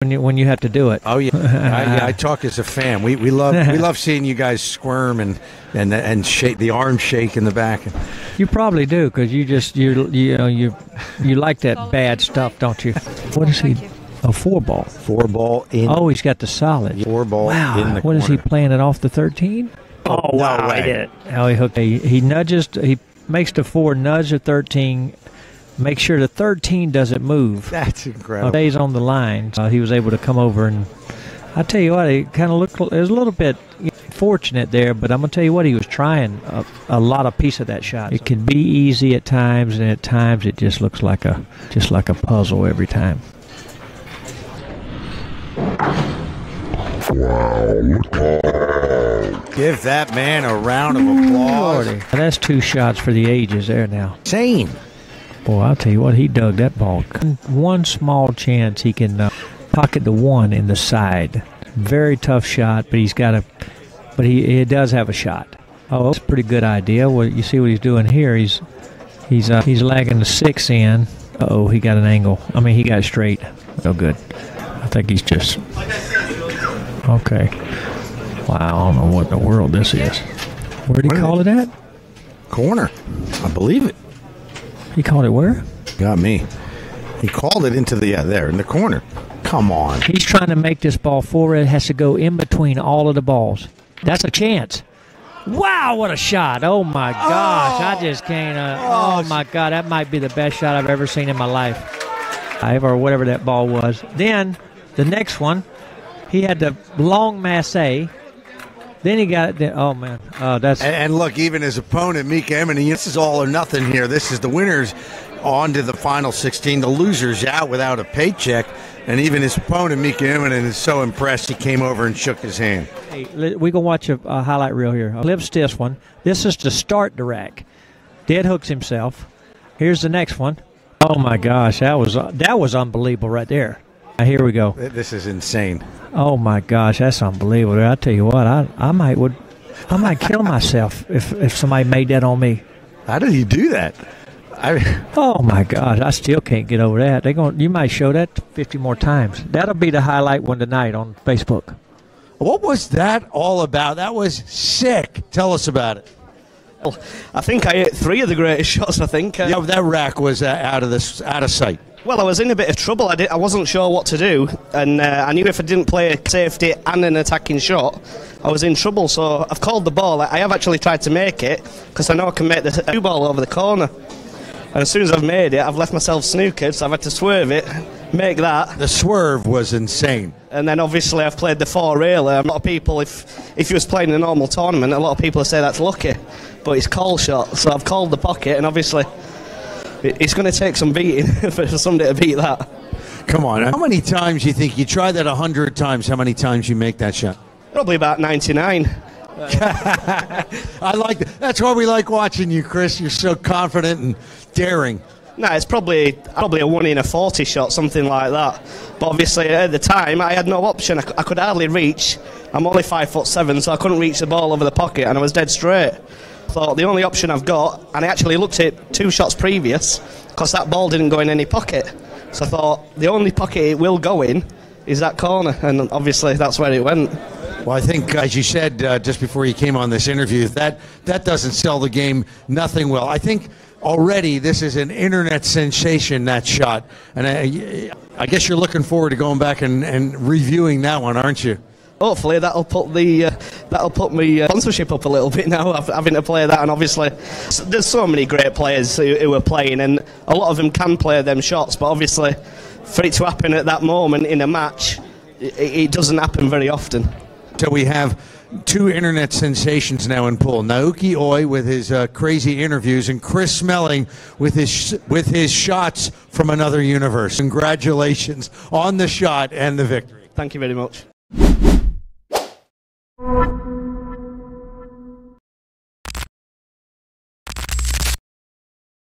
when you have to do it. Oh yeah, I talk as a fan. We love seeing you guys squirm and shake the arm shake in the back. You probably do because you like that bad stuff, don't you? What is he? A 4-ball. 4-ball in. Oh, he's got the solid. 4-ball wow. in the What corner. is he playing it off the 13? Oh wow! No way. He did it. Oh, he hooked. He nudges. He makes the 4 nudge the 13. Make sure the 13 doesn't move. That's incredible. Stays on the line. He was able to come over, and I tell you what, it kind of looked. It was a little bit fortunate there, but I'm gonna tell you what, he was trying a lot of piece of that shot. It can be easy at times, and at times it just looks like a puzzle every time. Give that man a round of applause. Lordy. That's 2 shots for the ages there now. Insane. Boy, I'll tell you what, he dug that ball. One small chance he can pocket the 1 in the side. Very tough shot, but he does have a shot. Oh, that's a pretty good idea. Well, you see what he's doing here. He's lagging the 6 in. Uh-oh, he got an angle. I mean, he got it straight. No good. I think he's just... Okay. Wow, I don't know what in the world this is. Where'd he call it at? Corner. I believe it. He called it where? Got me. He called it into the, there, in the corner. Come on. He's trying to make this ball forward. It has to go in between all of the balls. That's a chance. Wow, what a shot. Oh, my gosh. I just can't. Oh, my God. That might be the best shot I've ever seen in my life. Or whatever that ball was. Then, the next one, he had the long masse. Then he got it. Oh, man. That's. And look, even his opponent, Mika Emini, this is all or nothing here. This is the winners on to the final 16. The losers out without a paycheck. And even his opponent, Mika Emini, is so impressed he came over and shook his hand. Hey, we're going to watch a highlight reel here. Lives this one. This is to start the rack. Dead hooks himself. Here's the next one. Oh, my gosh. That was unbelievable right there. Now, here we go. This is insane. Oh, my gosh. That's unbelievable. I tell you what, I might kill myself if somebody made that on me. How did he do that? Oh, my gosh. I still can't get over that. You might show that 50 more times. That'll be the highlight one tonight on Facebook. What was that all about? That was sick. Tell us about it. Well, I think I hit 3 of the greatest shots, I think. Yeah, that rack was out of sight. Well, I was in a bit of trouble. I wasn't sure what to do, and I knew if I didn't play a safety and an attacking shot, I was in trouble. So I've called the ball. I have actually tried to make it, because I know I can make the 2 ball over the corner. And as soon as I've made it, I've left myself snookered, so I've had to swerve it, make that. The swerve was insane. And then obviously I've played the 4 railer. A lot of people, if you was playing a normal tournament, a lot of people say that's lucky, but it's call shot. So I've called the pocket, and obviously it's going to take some beating for somebody to beat that. Come on, how many times do you think you try that 100 times? How many times you make that shot? Probably about 99. I like that. That's why we like watching you, Chris. You're so confident and daring. No, it's probably a 1 in a 40 shot, something like that. But obviously at the time I had no option. I could hardly reach. I'm only 5'7", so I couldn't reach the ball over the pocket, and I was dead straight. Thought the only option I've got, and I actually looked at 2 shots previous, because that ball didn't go in any pocket. So I thought the only pocket it will go in is that corner, and obviously that's where it went. Well, I think, as you said just before you came on this interview, that doesn't sell the game, nothing will. I think already this is an internet sensation, that shot. And I guess you're looking forward to going back and reviewing that one, aren't you? Hopefully that'll put my sponsorship up a little bit now, having to play that. And obviously there's so many great players who are playing, and a lot of them can play them shots, but obviously for it to happen at that moment in a match, it doesn't happen very often. So we have 2 internet sensations now in pool. Naoki Oi with his crazy interviews, and Chris Melling with his shots from another universe. Congratulations on the shot and the victory. Thank you very much.